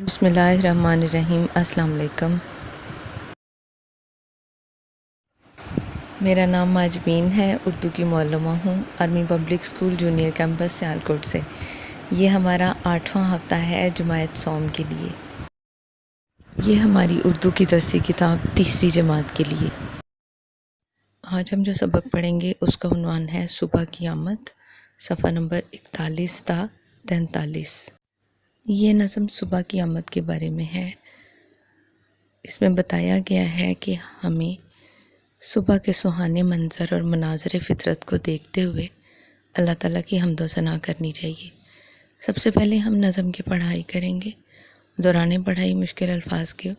بسم اللہ الرحمن الرحیم۔ السلام علیکم۔ میرا نام ماجبین ہے، اردو کی معلمہ ہوں، army public school junior campus Sialkot سے۔ یہ ہمارا 8واں ہفتہ ہے جماعت صوم کے لیے۔ یہ ہماری اردو کی درسی کتاب تیسری جماعت کے لیے۔ آج ہم جو سبق پڑھیں گے اس کا عنوان ہے صبح کی آمد، صفحہ نمبر 41 تا 43۔ یہ نظم صبح کی آمد کے بارے میں ہے۔ اس میں بتایا گیا ہے کہ ہمیں صبح کے سہانے منظر اور مناظر فطرت کو دیکھتے ہوئے اللہ تعالیٰ کی حمد و ثنا کرنی چاہیے۔ سب سے پہلے ہم نظم کی پڑھائی کریں گے، دوران پڑھائی مشکل الفاظ کے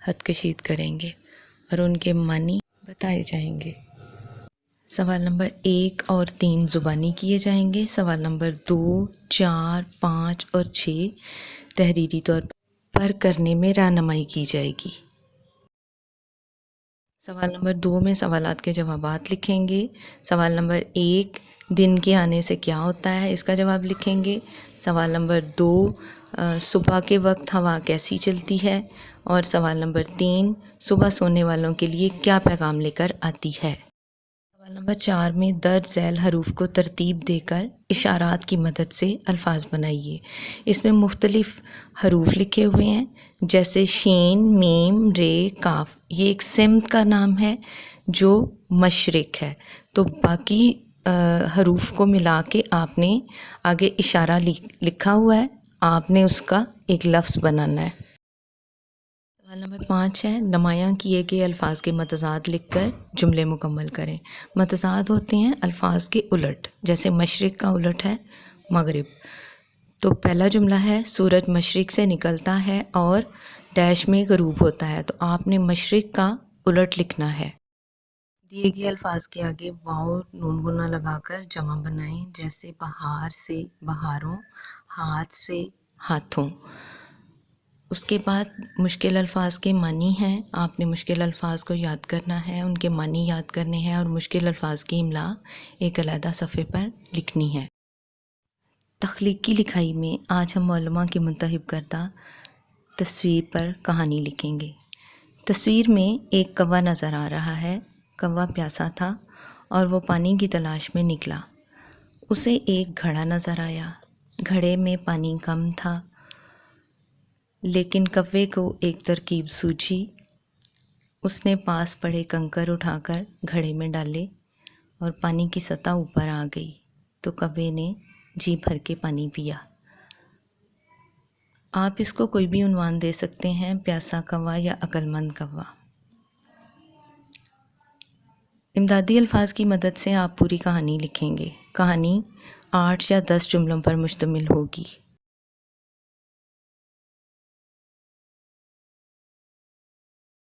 خط کشید کریں گے اور ان کے معنی بتائے جائیں گے۔ سوال نمبر 1 اور 3 زبانی کیے جائیں گے۔ سوال نمبر 2، 4، 5 اور 6 تحریری طور پر کرنے میں رہنمائی کی جائے گی۔ سوال نمبر 2 میں سوالات کے جوابات لکھیں گے۔ سوال نمبر 1، دن کے آنے سے کیا ہوتا ہے، اس کا جواب لکھیں گے۔ سوال نمبر 2، صبح کے وقت ہوا کیسی چلتی ہے، اور سوال نمبر 3، صبح سونے والوں کے لیے کیا پیغام لے کر آتی ہے۔ سوال نمبر 4 میں درج ذیل حروف کو ترتیب دے کر اشارات کی مدد سے الفاظ بنائیے۔ اس میں مختلف حروف لکھے ہوئے ہیں، جیسے شین، میم، رے، کاف۔ یہ ایک سمت کا نام ہے جو مشرق ہے، تو باقی حروف کو ملا کے آپ نے آگے اشارہ لکھا ہوا ہے، آپ نے اس کا ایک لفظ بنانا ہے۔ سوال نمبر 5 ہے، نمایاں کیے گئے الفاظ کے متضاد لکھ کر جملے مکمل کریں۔ متضاد ہوتے ہیں الفاظ کے الٹ، جیسے مشرق کا الٹ ہے مغرب۔ تو پہلا جملہ ہے، سورج مشرق سے نکلتا ہے اور ڈیش میں غروب ہوتا ہے، تو آپ نے مشرق کا الٹ لکھنا ہے۔ دیے گئے الفاظ کے آگے واؤ نون گنا لگا کر جمع بنائیں، جیسے بہار سے بہاروں، ہاتھ سے ہاتھوں۔ اس کے بعد مشکل الفاظ کے معنی ہیں، آپ نے مشکل الفاظ کو یاد کرنا ہے، ان کے معنی یاد کرنے ہیں، اور مشکل الفاظ کی املا ایک علیحدہ صفحے پر لکھنی ہے۔ تخلیقی لکھائی میں آج ہم معلمہ کی منتخب کردہ تصویر پر کہانی لکھیں گے۔ تصویر میں ایک کوا نظر آ رہا ہے۔ کوا پیاسا تھا اور وہ پانی کی تلاش میں نکلا۔ اسے ایک گھڑا نظر آیا۔ گھڑے میں پانی کم تھا، لیکن کوے کو ایک ترکیب سوجھی۔ اس نے پاس پڑے کنکر اٹھا کر گھڑے میں ڈالے اور پانی کی سطح اوپر آ گئی، تو کوے نے جی بھر کے پانی پیا۔ آپ اس کو کوئی بھی عنوان دے سکتے ہیں، پیاسا کوا یا عقل مند کوا۔ امدادی الفاظ کی مدد سے آپ پوری کہانی لکھیں گے۔ کہانی 8 یا 10 جملوں پر مشتمل ہوگی۔